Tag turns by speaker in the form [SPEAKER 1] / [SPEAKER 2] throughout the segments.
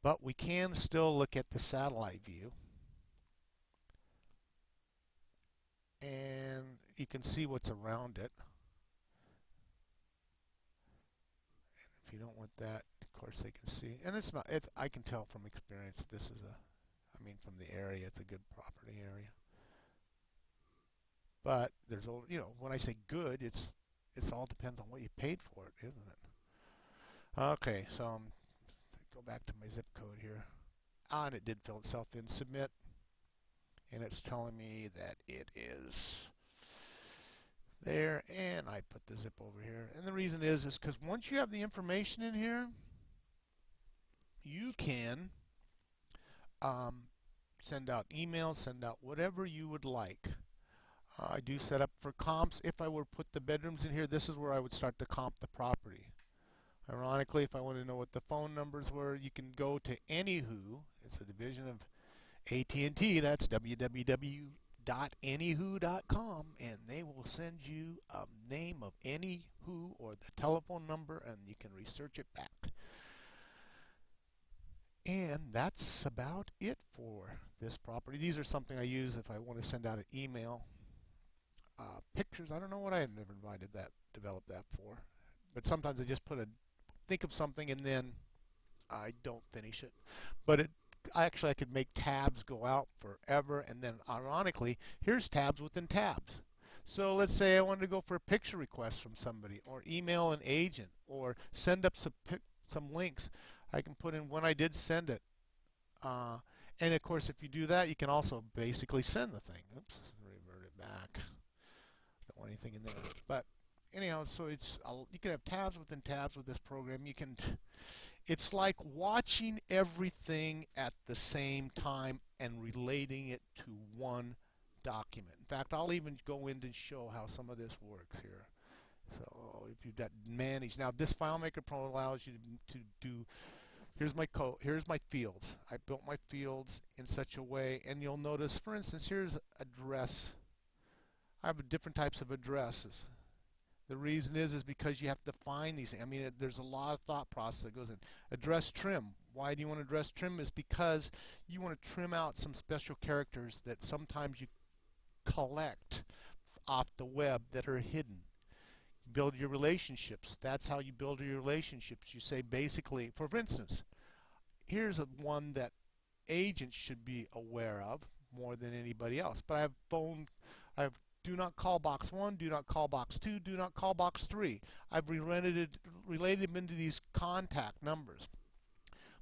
[SPEAKER 1] But we can still look at the satellite view. And you can see what's around it. And if you don't want that, of course they can see. And it's not, it's, I can tell from experience this is I mean from the area, it's a good property area. But there's, when I say good, it's all depends on what you paid for it, isn't it? Okay, so go back to my zip code here. And it did fill itself in. Submit. And it's telling me that it is there, and I put the zip over here. And the reason is because once you have the information in here, you can send out emails, send out whatever you would like. I do set up for comps. If I were to put the bedrooms in here, this is where I would start to comp the property. Ironically, if I want to know what the phone numbers were, you can go to Anywho. It's a division of AT&T. That's www.anywho.com, and they will send you a name of any who or the telephone number, and you can research it back. And that's about it for this property. These are something I use if I want to send out an email. Pictures, I don't know what I had never developed that for. But sometimes I just think of something and then I don't finish it. But I could make tabs go out forever, and then ironically, here's tabs within tabs. So let's say I wanted to go for a picture request from somebody, or email an agent, or send up some links. I can put in when I did send it. And of course, if you do that, you can also basically send the thing. Oops, revert it back. Don't want anything in there. But anyhow, so you can have tabs within tabs with this program. It's like watching everything at the same time and relating it to one document. In fact, I'll even go in and show how some of this works here. So if you've got manage, now this FileMaker Pro allows you to do, here's my code, here's my fields. I built my fields in such a way, and you'll notice, for instance, here's address. I have different types of addresses. The reason is because you have to find these. I mean, there's a lot of thought process that goes in. Address trim. Why do you want to address trim? Is because you want to trim out some special characters that sometimes you collect off the web that are hidden. Build your relationships. That's how you build your relationships. You say basically, for instance, here's one that agents should be aware of more than anybody else. But I have do not call box 1, do not call box 2, do not call box 3. I've related them into these contact numbers.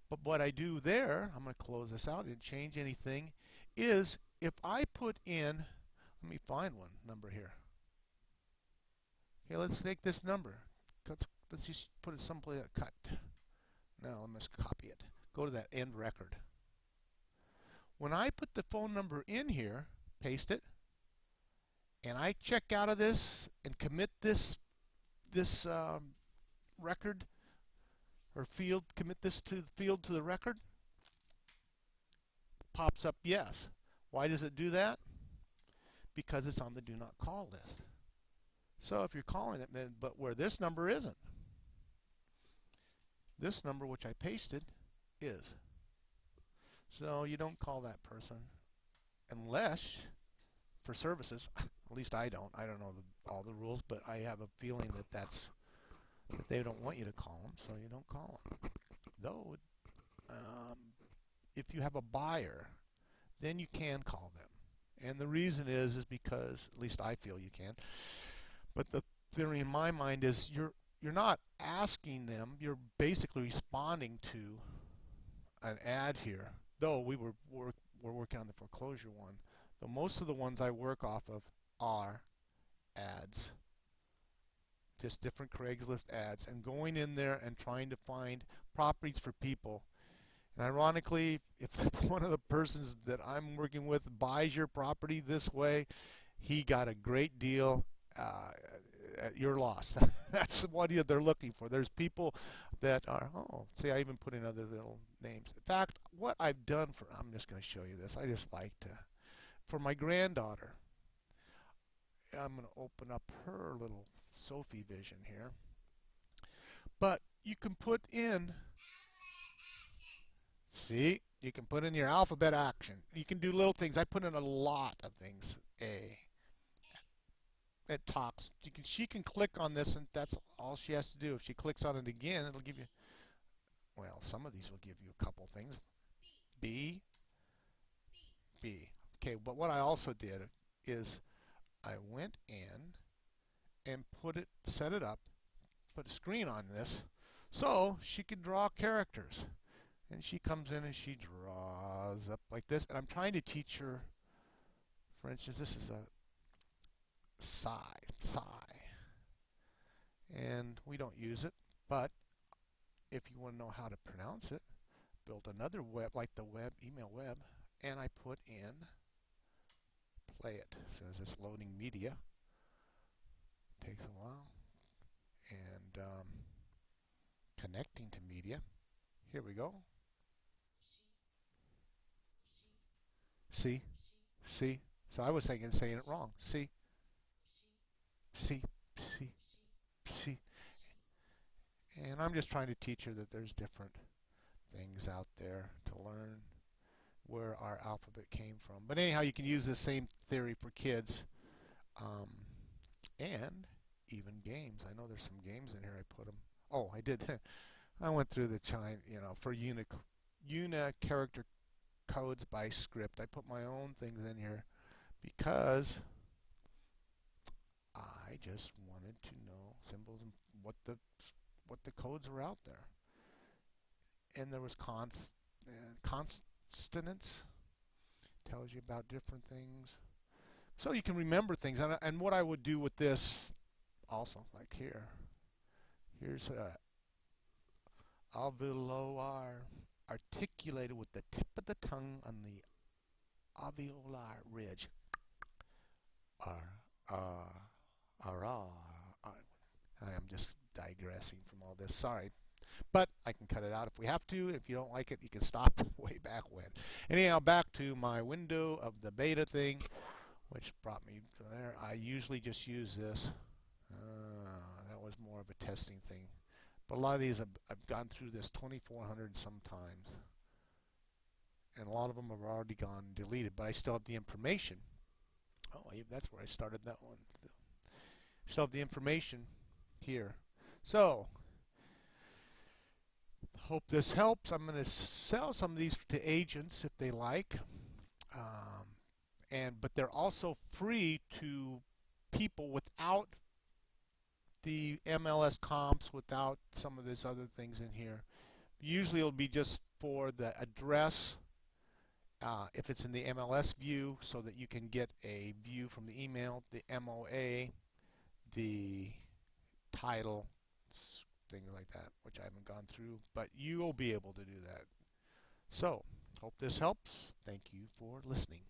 [SPEAKER 1] But what I do there, I'm going to close this out, didn't change anything, is if I put in, let me find one number here. Okay, let's take this number. Let's just put it someplace, cut. Now let me just copy it. Go to that end record. When I put the phone number in here, paste it, and I check out of this and commit this record or field, commit this to the field to the record, pops up yes. Why does it do that? Because it's on the do not call list. So if you're calling it, but where this number isn't, this number which I pasted is. So you don't call that person unless for services. At least I don't. I don't know all the rules, but I have a feeling that they don't want you to call them, so you don't call them. Though, if you have a buyer, then you can call them, and the reason is because, at least I feel you can. But the theory in my mind is you're not asking them. You're basically responding to an ad here. Though we're working on the foreclosure one. Though most of the ones I work off of are ads, just different Craigslist ads, and going in there and trying to find properties for people. And ironically, if one of the persons that I'm working with buys your property this way, he got a great deal at your loss. That's what they're looking for. There's people that are, see, I even put in other little names. In fact, what I've done I'm just going to show you this. I just like to, for my granddaughter, I'm going to open up her little Sophie vision here. But you can put in See, you can put in your alphabet action. You can do little things. I put in a lot of things. A. It talks. She can click on this, and that's all she has to do. If she clicks on it again, it'll give you. Well, some of these will give you a couple things. B. B. Okay, but what I also did is I went in and set it up, put a screen on this, so she could draw characters. And she comes in and she draws up like this. And I'm trying to teach her, for instance, this is a sigh. And we don't use it, but if you want to know how to pronounce it, build another web, like the email web, and I put in play it. So as it's loading media, takes a while, and connecting to media. Here we go. See? See? So I was saying it wrong. See? See? See? See? And I'm just trying to teach her that there's different things out there to learn where our alphabet came from. But anyhow, you can use the same theory for kids, and even games. I know there's some games in here. I put them. Oh, I did. I went through the for character codes by script. I put my own things in here because I just wanted to know symbols and what the codes were out there. And there was consonants, tells you about different things, so you can remember things. And what I would do with this also, like here's alveolar, articulated with the tip of the tongue on the alveolar ridge. I am just digressing from all this. Sorry. But I can cut it out if we have to. If you don't like it, you can stop way back when. Anyhow, back to my window of the beta thing, which brought me to there. I usually just use this. That was more of a testing thing. But a lot of these, I've gone through this 2,400 sometimes. And a lot of them have already gone deleted, but I still have the information. Oh, that's where I started that one. Still have the information here. So, hope this helps. I'm going to sell some of these to agents if they like, but they're also free to people without the MLS comps, without some of these other things in here. Usually it'll be just for the address, if it's in the MLS view, so that you can get a view from the email, the MOA, the title, things like that, which I haven't gone through, but you'll be able to do that. So, hope this helps. Thank you for listening.